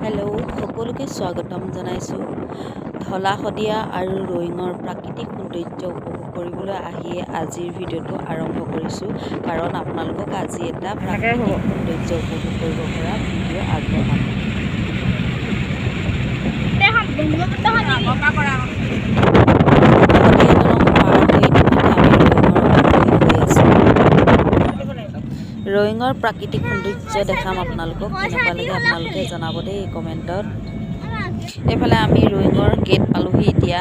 Hello' সকলোকে স্বাগতম জনাইছোঁ। ঢলা শদিয়া আৰু ৰয়িঙৰ প্ৰাকৃতিক সৌন্দৰ্য উপভোগ কৰিবলৈ আহিয়ে আজিৰ ভিডিঅ'টো আৰম্ভ কৰিছোঁ, কাৰণ আপোনালোকক আজি এটা প্ৰাকৃতিক সৌন্দৰ্য উপভোগ কৰিব পৰা ভিডিঅ' আগবঢ়াম। ৰয়িঙৰ প্ৰাকৃতিক সৌন্দৰ্য দেখাম আপোনালোকক, কেনেকুৱা লাগে আপোনালোকে জনাব দেই কমেণ্টত। এইফালে আমি ৰয়িঙৰ গেট পালোহি এতিয়া।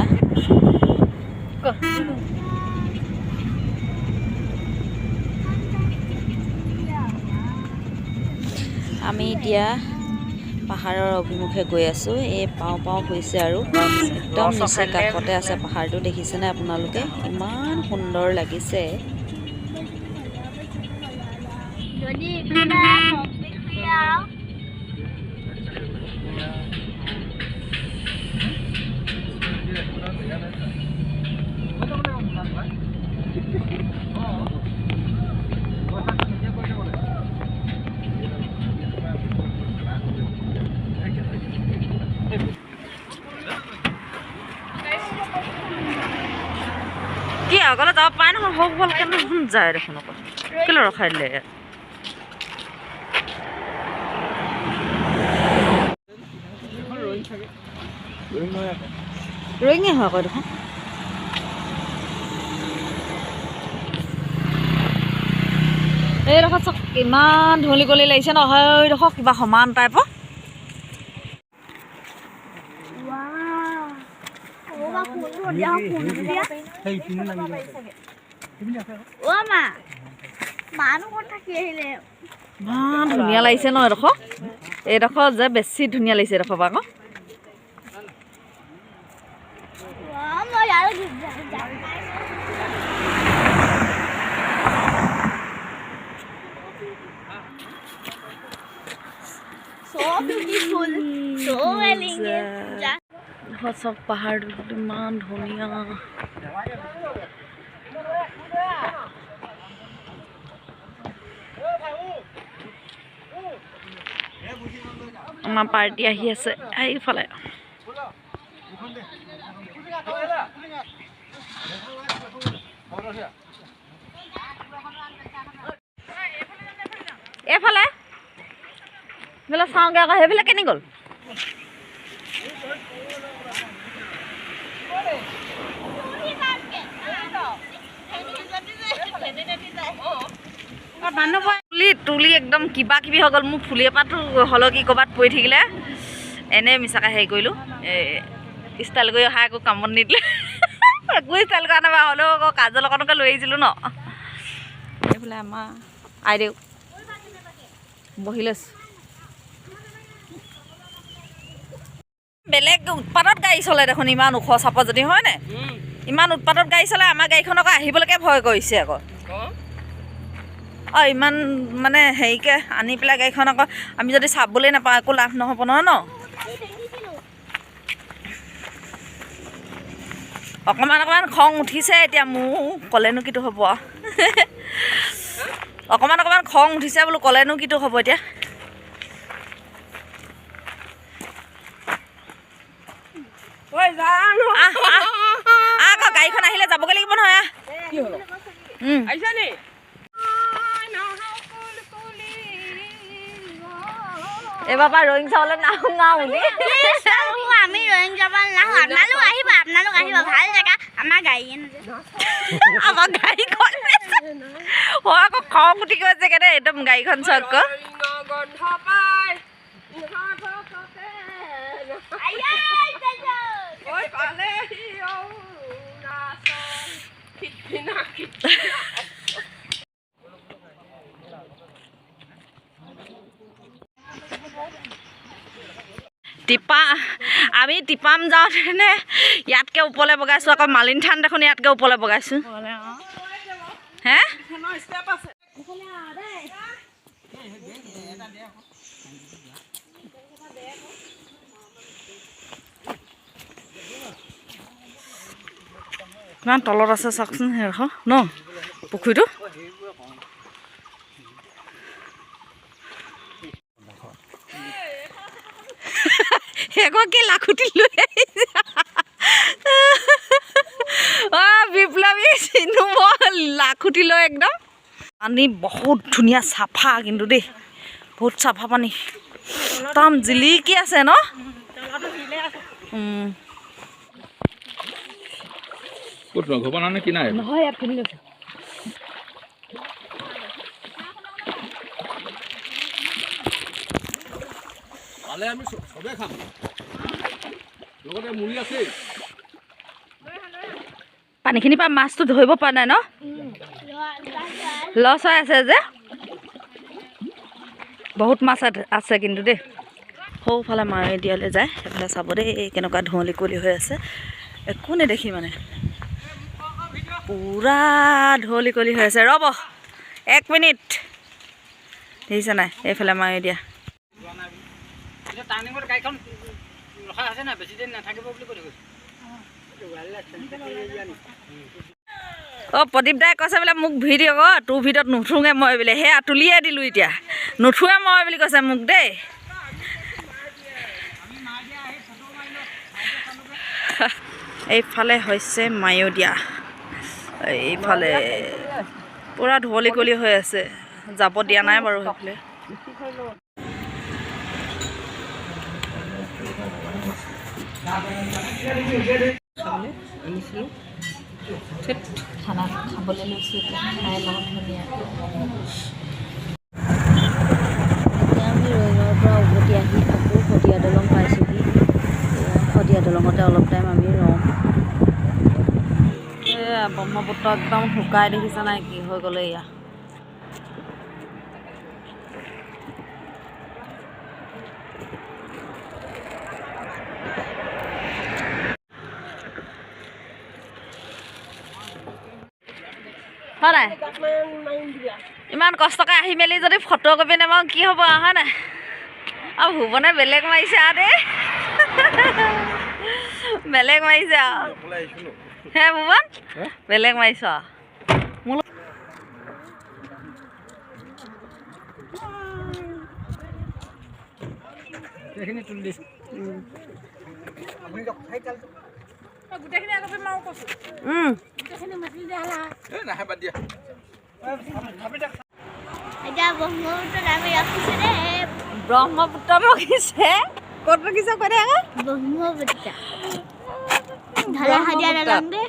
আমি এতিয়া পাহাৰৰ অভিমুখে গৈ আছোঁ। এই পাওঁ পাওঁ হৈছে আৰু একদম নিচেই কাষতে আছে পাহাৰটো, দেখিছেনে আপোনালোকে? ইমান সুন্দৰ লাগিছে। কি আগলে যাব পাৰে নহয়, হওক ভালকে দেখোন যায় দেখোন, আকৌ কেলৈ ৰখাই দিলে ইয়াত? ৰয়িঙে হয় আকৌ দেখোন। এইডোখৰ চাওক ইমান ধূলি গলি লাগিছে নহয়, এইডোখৰ কিবা সমান টাইপৰ। ইমান ধুনীয়া লাগিছে ন এইডোখৰ। এইডোখৰ যে বেছি ধুনীয়া লাগিছে এইডোখৰ পৰা আকৌ। চব পাহাৰটো ইমান ধুনীয়া। আমাৰ পাৰ্টি আহি আছে এইফালে। এইফালে এইফালে চাওঁগৈ আকৌ, সেইফালে কেনি গ'ল? তুলি একদম কিবা কিবি হৈ গ'ল। মোৰ ফুলি এপাতো হলকি ক'ৰবাত পৰি থাকিলে, এনেই মিছাকৈ হেৰি কৰিলোঁ। ষ্টাইল কৰি অহা একো কামত নিদিলে, একো ষ্টাইল কৰা নাই বাৰু, হ'লেও আকৌ কাজল অকণকে লৈ আহিছিলোঁ ন। এইফালে আমাৰ আইদেউ বহি লৈছোঁ। বেলেগ উৎপাতত গাড়ী চলে দেখোন, ইমান ওখ চাপত যদি হয়নে? ইমান উৎপাতত গাড়ী চলে, আমাৰ গাড়ীখন আকৌ আহিবলৈকে ভয় কৰিছে আকৌ। ইমান মানে হেৰিকৈ আনি পেলাই গাড়ীখন আকৌ আমি যদি চাবলৈ নাপাওঁ একো লাভ নহ'ব নহয় ন। অকণমান অকণমান খং উঠিছে এতিয়া মোৰ, ক'লেনো কিটো হ'ব আৰু। অকণমান অকণমান খং উঠিছে বোলো, ক'লেনো কিটো হ'ব এতিয়া। আকৌ গাড়ীখন আহিলে যাবগৈ লাগিব নহয়। এইবাৰ পৰা ৰয়িং চাবলৈ নাহোঁ বুলি। আমি ৰয়িং যাবলৈ নাহোঁ, আপোনালোক আহিব, ভাল জেগা। আমাৰ গাড়ীয়ে আমাৰ গাড়ীখন আকৌ খং উঠি গৈছে দেই একদম গাড়ীখন চক। আমি টিপাম যাওঁতেনে ইয়াতকৈ ওপৰলৈ বগাইছোঁ, আকৌ মালিনী থান দেখোন ইয়াতকৈ ওপৰলৈ বগাইছোঁ। হে কিমান তলত আছে চাওকচোন সেইডোখৰ ন পুখুৰীটো। এগৰাকী লাখুটি লৈ আহিছে বিপ্লৱী চিনু লাখুটি লৈ একদম পানী বহুত ধুনীয়া চাফা কিন্তু দেই বহুত চাফা পানী একদম জিলিকি আছে ন নহয় ইয়াত কিনি লৈছোঁ পানীখিনিৰ পৰা মাছটো ধৰিব পৰা নাই ন লছ হৈ আছে যে বহুত মাছ আছে কিন্তু দেই সৌফালে মায়'দিয়ালৈ যায় সেইফালে চাব দেই কেনেকুৱা ধুঁৱলি কুঁৱলি হৈ আছে একো নেদেখি মানে পূৰা ধুঁৱলি কুঁৱলি হৈ আছে ৰ'ব 1 মিনিট দেখিছে নাই এইফালে মায়'দিয়া প্ৰদীপ দাই কৈছে বোলে মোক ভিডিঅ' তোৰ ভিডিঅ'ত নুঠোঙে মই বোলে সেয়া তুলিয়ে দিলোঁ এতিয়া নুঠোৱে মই বুলি কৈছে মোক দেই এইফালে হৈছে মায়'দিয়া এইফালে পূৰা ধুঁৱলি কুঁৱলি হৈ আছে যাব দিয়া নাই বাৰু সেইফালে খানা খাবলৈ লৈছোঁ এতিয়া খাই লওঁ ধুনীয়াকৈ এতিয়া আমি ৰয়িঙৰ পৰা উভতি আহি আকৌ শদিয়া দলং পাইছোঁহি শদিয়া দলঙতে অলপ টাইম আমি ৰওঁ এয়া ব্ৰহ্মপুত্ৰ একদম শুকাই দেখিছে নাই কি হৈ গ'লে এয়া হয় নাই ইমান কষ্টকৈ আহি মেলি যদি ফটো কপি নামাৰো কি হ'ব হয় নাই আৰু ভুৱনে বেলেগ মাৰিছে আৰু দেই বেলেগ মাৰিছে আৰু হে ভুৱন বেলেগ মাৰিছ ব্ৰহ্মপুত্ৰ ৰখিছে ক'ত ৰখিছে কৈ দে আকৌ ব্ৰহ্মপুত্ৰ ঢলা শদিয়া দলং দে